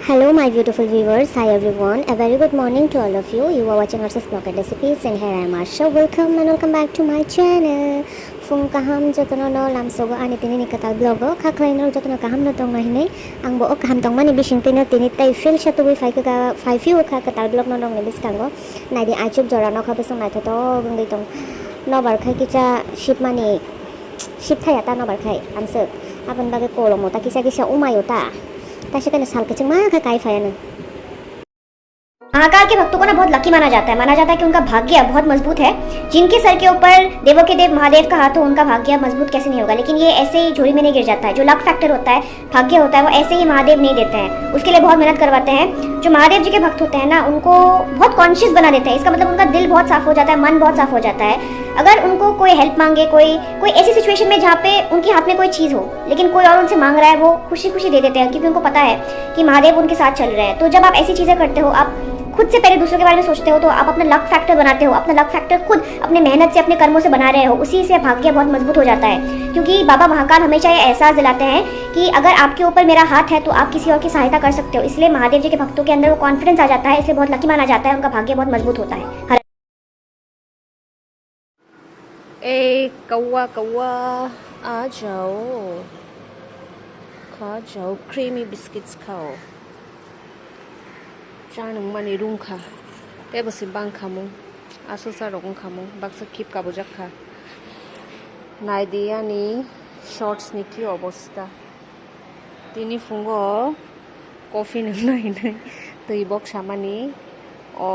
Hello, my beautiful viewers. Hi, everyone. A very good morning to all of you. You are watching Arsa's Blog and Recipes, and here I am, Arsha. Welcome and welcome back to my channel. Fung kaham jotono no lam sogo ani tini ni katal blogo kaklainor jotono kaham no tong mahine ang bo kaham tong mani bising tini tini tai fil shatu wi fai fiu ka katal blog no nong nebis kango nai di achuk jora no kha besong nai thoto gungi tong no bar khai kicha ship mani ship thaya ta no bar khai amse apan bage kolomo ta kisa umayota ताशे कने साल के चंग का काय fine Mahakal के भक्तों को ना बहुत लकी माना जाता है कि उनका भाग्य बहुत मजबूत है। जिनके सर के ऊपर देवों के देव महादेव का हाथ हो उनका भाग्य मजबूत कैसे नहीं होगा, लेकिन ये ऐसे ही झोली में नहीं गिर जाता है। जो लक फैक्टर होता है, भाग्य होता है, वो ऐसे ही महादेव नहीं देते हैं, उसके लिए बहुत मेहनत करवाते हैं। जो महादेव जी के भक्त होते हैं ना, उनको बहुत कॉन्शियस बना देते हैं। इसका मतलब उनका दिल बहुत साफ हो जाता है, मन बहुत साफ हो जाता है। अगर उनको कोई हेल्प मांगे, कोई ऐसी सिचुएशन में जहाँ पे उनके हाथ में कोई चीज़ हो लेकिन कोई और उनसे मांग रहा है, वो खुशी खुशी दे देते हैं, क्योंकि उनको पता है कि महादेव उनके साथ चल रहे हैं। तो जब आप ऐसी चीज़ें करते हो, आप खुद से पहले दूसरों के बारे में सोचते हो, तो आप अपना लक फैक्टर बनाते हो। अपना लक फैक्टर खुद अपने मेहनत से, अपने कर्मों से बना रहे हो, उसी से भाग्य बहुत मजबूत हो जाता है। क्योंकि बाबा महाकाल हमेशा ये एहसास दिलाते हैं कि अगर आपके ऊपर मेरा हाथ है तो आप किसी और की सहायता कर सकते हो। इसलिए महादेव जी के भक्तों के अंदर वो कॉन्फिडेंस आ जाता है, इसलिए बहुत लकी माना जाता है, उनका भाग्य बहुत मजबूत होता है। ए कौवा कौवा आ जाओ, खा जाओ, क्रीमी बिस्किट्स खाओ। चानung mani rungkha te basi bang khamung aso sa rong khamung baksa khip ka bujakha nai dia ni shorts ni ki অবস্থা tini fungo coffee nai nai tui bok samani o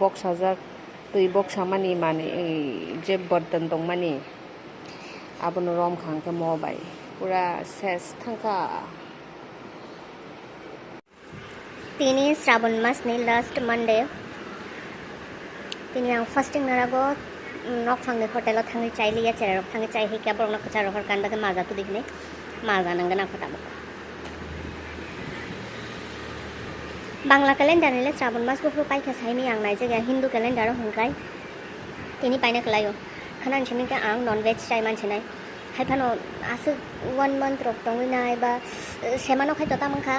bok sajak tui bok samani mane je bartan tong mani abono rom khangka mobai pura ses thangka তিনি শ্রাবণ মাস নি last Monday তিনি আং fasting নারাগো knock ফাংনি হোটেলত থাঙ্গি চাইলি या চেরারক থাঙ্গি চাই হে কেবল knock চারহর কান বাকে মাজা তো দিগনে মাজা নাঙ্গা না ফটাবো বাংলা ক্যালেন্ডার নিলে শ্রাবণ মাস বফরো পাইখা সাইমি আং নাই জায়গা হিন্দু ক্যালেন্ডার হংকাই তিনি পাইনা কলাयो খানান छिनिके आं नन वेज चाइ मानसि नाय हाइफानो आसो 1 मंथ रक दंगिनाय बा सेमानो खाय तता मंखा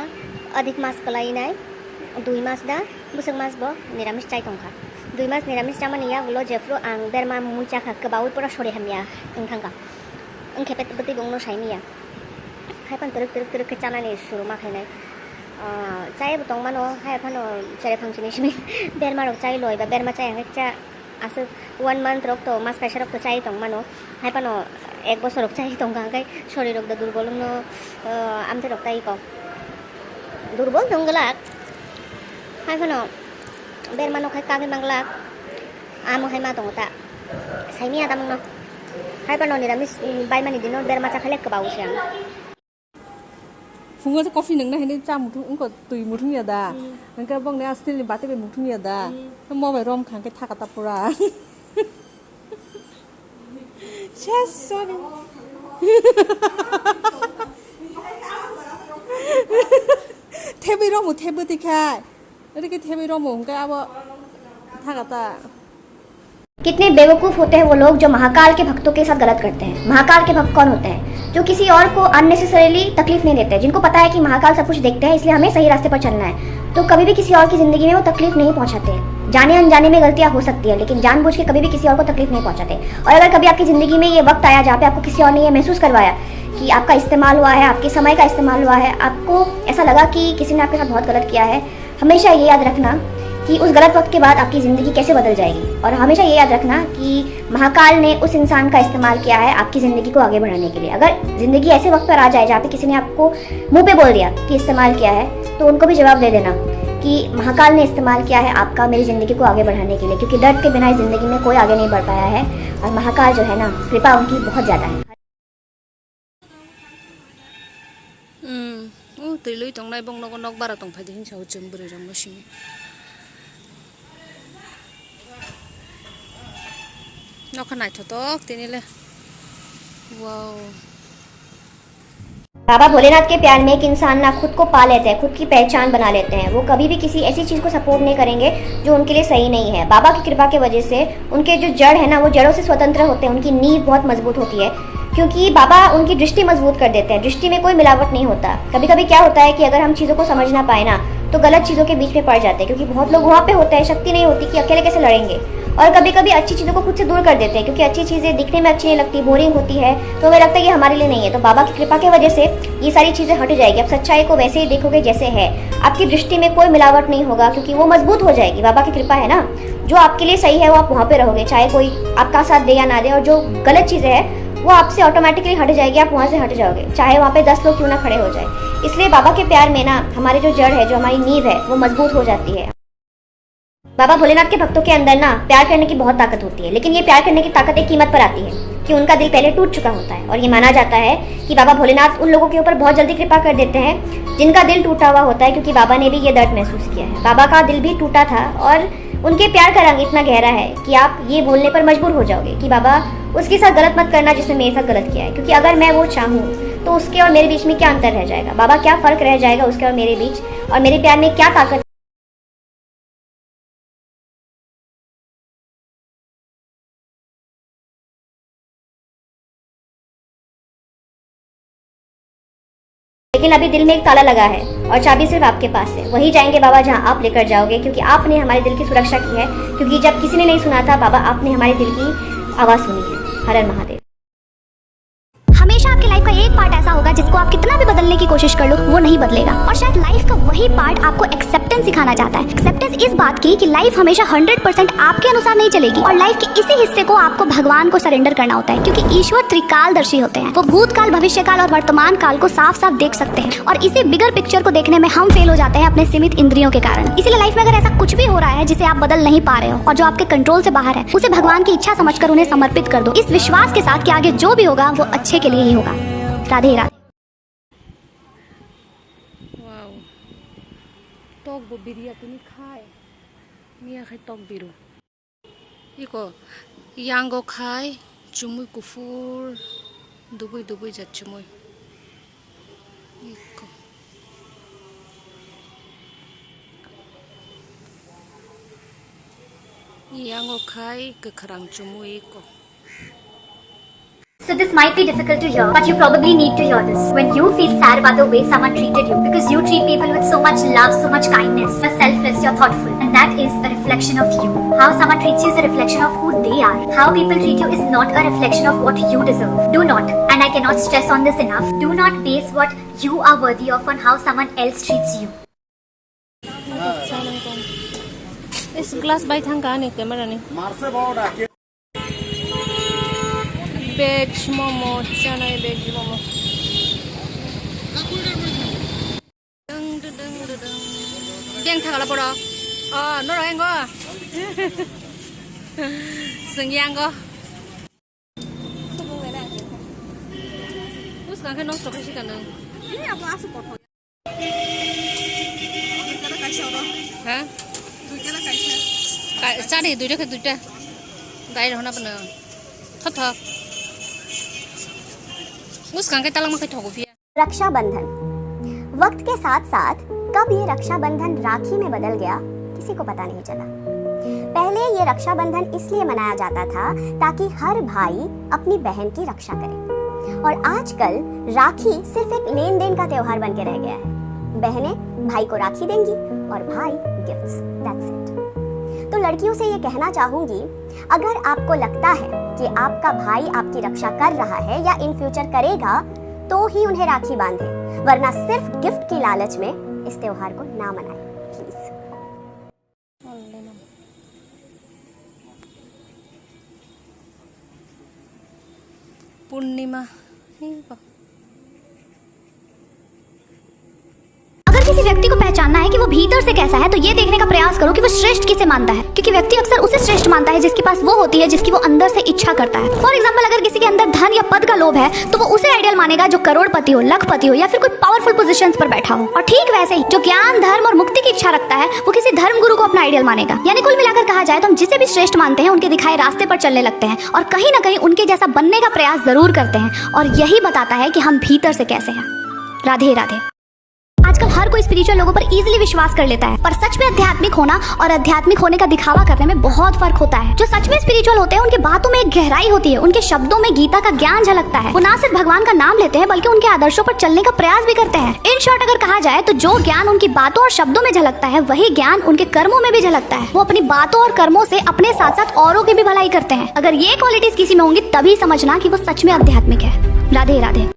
अधिक मास कलाइनाय 2 मास दा बुसक मास बो निरामिस चाइ तंखा 2 मास निरामिस जामानि या गुलो जेफ्रो आं बेरमा मुचा खा कबाउ पुरा सरे हामिया ओंखांगा ओंखेपे बति गंनो साइमिया हाइफान तरक के चानानि सुरु माखायनाय चाइ बतंग मानो हाइफानो चेरे फांक्शनि सिमि बेरमा रक चाइ लय बा बेरमा चाइ हेचा आसो 1 मंथ रक तो मास काइसा रक चाइ तंग मानो हाइफानो 1 बছর रक चाइ तंगा गाय शरीर रक दुर्बल नो आमते रक ताइ को दुर्बल दंगलाक हाइफानो बेरमानो खाय कागे मंगलाक आमो हाय मा दंगता साइमिया दामनो हाइफानो निरामिस बायमानि दिनो बेरमा चाखाले कबाउसियां fungo coffee nang na hini cha muthung ungko tui muthung ya da nangka bong ne astil ni bate be muthung ya da mo bai rom khang ke thakata pura yes sorry tebi romu tebi dikhai अरे के थेबे रोमो उनका अब थागता। कितने बेवकूफ़ होते हैं वो लोग जो महाकाल के भक्तों के साथ गलत करते हैं। महाकाल के भक्त कौन होते हैं? जो किसी और को अननेसेसरीली तकलीफ नहीं देते, जिनको पता है कि महाकाल सब कुछ देखते हैं, इसलिए हमें सही रास्ते पर चलना है। तो कभी भी किसी और की ज़िंदगी में वो तकलीफ नहीं पहुंचाते। जाने अनजाने में गलतियां हो सकती है, लेकिन जानबूझ के कभी भी किसी और को तकलीफ नहीं पहुंचाते। और अगर कभी आपकी ज़िंदगी में ये वक्त आया जहाँ पे आपको किसी और ने ये महसूस करवाया कि आपका इस्तेमाल हुआ है, आपके समय का इस्तेमाल हुआ है, आपको ऐसा लगा कि किसी ने आपके साथ बहुत गलत किया है, हमेशा ये याद रखना कि उस गलत वक्त के बाद आपकी ज़िंदगी कैसे बदल जाएगी। और हमेशा ये याद रखना कि महाकाल ने उस इंसान का इस्तेमाल किया है आपकी ज़िंदगी को आगे बढ़ाने के लिए। अगर ज़िंदगी ऐसे वक्त पर आ जाए जहाँ पे किसी ने आपको मुंह पे बोल दिया कि इस्तेमाल किया है, तो उनको भी जवाब दे देना कि महाकाल ने इस्तेमाल किया है आपका मेरी ज़िंदगी को आगे बढ़ाने के लिए, क्योंकि दर्द के बिना इस ज़िंदगी में कोई आगे नहीं बढ़ पाया है। और महाकाल जो है ना, कृपा उनकी बहुत ज़्यादा है। तैलुई तंगनाय बंग नग नग बारा तंग फाइदे हिंसा हो जों बोरै रंग सिं नखा नायथतक तिनिले वाओ। बाबा भोलेनाथ के प्यार में एक इंसान ना खुद को पा लेते हैं, खुद की पहचान बना लेते हैं। वो कभी भी किसी ऐसी चीज़ को सपोर्ट नहीं करेंगे जो उनके लिए सही नहीं है। बाबा की कृपा की वजह से उनके जो जड़ है ना, वो जड़ों से स्वतंत्र होते हैं, उनकी नींव बहुत मजबूत होती है, क्योंकि बाबा उनकी दृष्टि मजबूत कर देते हैं। दृष्टि में कोई मिलावट नहीं होता। कभी कभी क्या होता है कि अगर हम चीज़ों को समझ ना पाए ना, तो गलत चीज़ों के बीच में पड़ जाते हैं, क्योंकि बहुत लोग वहाँ पे होते हैं, शक्ति नहीं होती कि अकेले कैसे लड़ेंगे, और कभी कभी अच्छी चीज़ों को खुद से दूर कर देते हैं, क्योंकि अच्छी चीज़ें दिखने में अच्छी नहीं लगती, बोरिंग होती है, तो हमें लगता है कि हमारे लिए नहीं है। तो बाबा की कृपा की वजह से ये सारी चीज़ें हट जाएगी, आप सच्चाई को वैसे ही देखोगे जैसे है, आपकी दृष्टि में कोई मिलावट नहीं होगा, क्योंकि वो मजबूत हो जाएगी। बाबा की कृपा है ना, जो आपके लिए सही है वो आप वहाँ पे रहोगे, चाहे कोई आपका साथ दे या ना दे, और जो गलत चीज़ें हैं वो आपसे ऑटोमेटिकली हट जाएगी, आप वहाँ से हट जाओगे, चाहे वहाँ पे 10 लोग क्यों ना खड़े हो जाए। इसलिए बाबा के प्यार में ना हमारे जो जड़ है, जो हमारी नींव है, वो मजबूत हो जाती है। बाबा भोलेनाथ के भक्तों के अंदर ना प्यार करने की बहुत ताकत होती है, लेकिन ये प्यार करने की ताकत एक कीमत पर आती है कि उनका दिल पहले टूट चुका होता है। और ये माना जाता है कि बाबा भोलेनाथ उन लोगों के ऊपर बहुत जल्दी कृपा कर देते हैं जिनका दिल टूटा हुआ होता है, क्योंकि बाबा ने भी ये दर्द महसूस किया है। बाबा का दिल भी टूटा था, और उनके प्यार का रंग इतना गहरा है कि आप ये बोलने पर मजबूर हो जाओगे कि बाबा उसके साथ गलत मत करना जिसने मेरे साथ गलत किया है, क्योंकि अगर मैं वो चाहूँ तो उसके और मेरे बीच में क्या अंतर रह जाएगा, बाबा क्या फ़र्क रह जाएगा उसके और मेरे बीच, और मेरे प्यार में क्या ताकत। लेकिन अभी दिल में एक ताला लगा है और चाबी सिर्फ आपके पास है, वही जाएंगे बाबा जहां आप लेकर जाओगे, क्योंकि आपने हमारे दिल की सुरक्षा की है। क्योंकि जब किसी ने नहीं सुना था बाबा, आपने हमारे दिल की आवाज़ सुनी है। हर हर महादेव। हमेशा आपके लाइफ का एक पार्ट ऐसा होगा जिसको आप कितना भी बदलने की कोशिश कर लो वो नहीं बदलेगा, और शायद लाइफ का वही पार्ट आपको एक्सेप्टेंस सिखाना चाहता है। एक्सेप्टेंस इस बात की कि लाइफ हमेशा 100% आपके अनुसार नहीं चलेगी, और लाइफ के इसी हिस्से को आपको भगवान को सरेंडर करना होता है, क्योंकि ईश्वर त्रिकालदर्शी होते हैं। वो भूतकाल, भविष्यकाल और वर्तमान काल को साफ साफ देख सकते हैं, और इसी बिगर पिक्चर को देखने में हम फेल हो जाते हैं अपने सीमित इंद्रियों के कारण। इसीलिए लाइफ में अगर ऐसा कुछ भी हो रहा है जिसे आप बदल नहीं पा रहे हो और जो आपके कंट्रोल से बाहर है, उसे भगवान की इच्छा समझकर उन्हें समर्पित कर दो, इस विश्वास के साथ कि आगे जो भी होगा वो अच्छे के लिए ही होगा। राधे राधे। वाव tok bo biria tuni khai mia khai tok biru iko yango khai chumui kufur dubui jat chumui iko yango khai gekharang chumui iko. So this might be difficult to hear, but you probably need to hear this. When you feel sad about the way someone treated you, because you treat people with so much love, so much kindness, you're selfless, you're thoughtful, and that is a reflection of you. How someone treats you is a reflection of who they are. How people treat you is not a reflection of what you deserve. Do not, and I cannot stress on this enough, do not base what you are worthy of on how someone else treats you. इस glass by Thanga नहीं camera नहीं Beg momo, chana beg momo. Deng thagala poro. Oh, no ra engo. Sengyang go. Uskan kan nostro kashi kan. Ini apa asu kotor. Duita kaisa ro. Ha? Duita kaisa. Kai chari duita ke duita. Dai ro na bana. Thot thot. Rakshabandhan. वक्त के साथ साथ कब ये रक्षाबंधन राखी में बदल गया किसी को पता नहीं चला। पहले ये रक्षाबंधन इसलिए मनाया जाता था ताकि हर भाई अपनी बहन की रक्षा करे, और आजकल राखी सिर्फ एक लेन देन का त्योहार बन के रह गया है। बहनें भाई को राखी देंगी और भाई गिफ्ट्स, दैट्स इट। तो लड़कियों से ये कहना चाहूंगी, अगर आपको लगता है कि आपका भाई आपकी रक्षा कर रहा है या इन फ्यूचर करेगा, तो ही उन्हें राखी बांधे, वरना सिर्फ गिफ्ट की लालच में इस त्योहार को ना मनाएं प्लीज। पूर्णिमा अगर किसी व्यक्ति को पहचानना है कि वो भीतर से कैसा है, तो ये देखने का प्रयास करो कि वो श्रेष्ठ किसे मानता है, क्योंकि व्यक्ति अक्सर उसे श्रेष्ठ मानता है जिसके पास वो होती है जिसकी वो अंदर से इच्छा करता है। फॉर एग्जांपल, अगर किसी के अंदर धन या पद का लोभ है तो वो उसे आइडियल मानेगा जो करोड़पति हो, लखपति हो, या फिर कोई पावरफुल पोजीशंस पर बैठा हो। और ठीक वैसे ही जो ज्ञान, धर्म और मुक्ति की इच्छा रखता है वो किसी धर्म गुरु को अपना आइडियल मानेगा। यानी कुल मिलाकर कहा जाए तो हम जिसे भी श्रेष्ठ मानते हैं उनके दिखाए रास्ते पर चलने लगते हैं, और कहीं ना कहीं उनके जैसा बनने का प्रयास जरूर करते हैं, और यही बताता है कि हम भीतर से कैसे हैं। राधे राधे। आजकल हर कोई स्पिरिचुअल लोगों पर इजीली विश्वास कर लेता है, पर सच में आध्यात्मिक होना और आध्यात्मिक होने का दिखावा करने में बहुत फर्क होता है। जो सच में स्पिरिचुअल होते हैं उनके बातों में एक गहराई होती है, उनके शब्दों में गीता का ज्ञान झलकता है। वो ना सिर्फ भगवान का नाम लेते हैं बल्कि उनके आदर्शों पर चलने का प्रयास भी करते हैं। इन शॉर्ट अगर कहा जाए तो जो ज्ञान उनकी बातों और शब्दों में झलकता है वही ज्ञान उनके कर्मों में भी झलकता है। वो अपनी बातों और कर्मों से अपने साथ साथ औरों की भी भलाई करते हैं। अगर ये क्वालिटीज किसी में होंगी तभी समझना कि वो सच में आध्यात्मिक है। राधे राधे।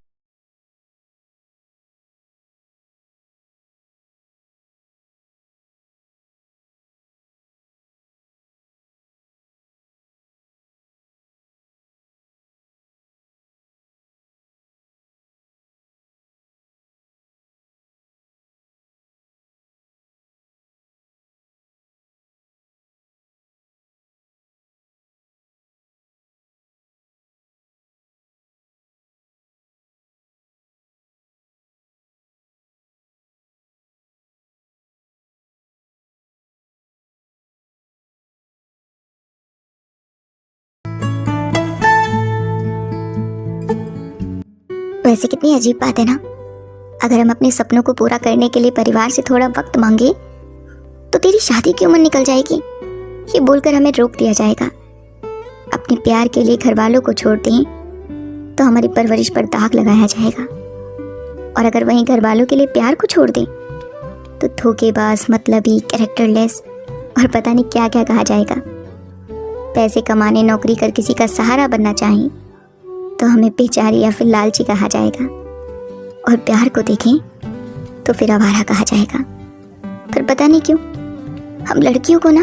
वैसे कितनी अजीब बात है ना, अगर हम अपने सपनों को पूरा करने के लिए परिवार से थोड़ा वक्त मांगे तो तेरी शादी की उम्र निकल जाएगी, ये बोलकर हमें रोक दिया जाएगा। अपने प्यार के लिए घर वालों को छोड़ दें तो हमारी परवरिश पर दाग लगाया जाएगा, और अगर वहीं घर वालों के लिए प्यार को छोड़ दें तो धोखेबाज, मतलबी, कैरेक्टरलेस और पता नहीं क्या क्या कहा जाएगा। पैसे कमाने, नौकरी कर किसी का सहारा बनना चाहें तो हमें बेचारी या फिर लालची कहा जाएगा, और प्यार को देखें तो फिर आवारा कहा जाएगा। पर पता नहीं क्यों हम लड़कियों को ना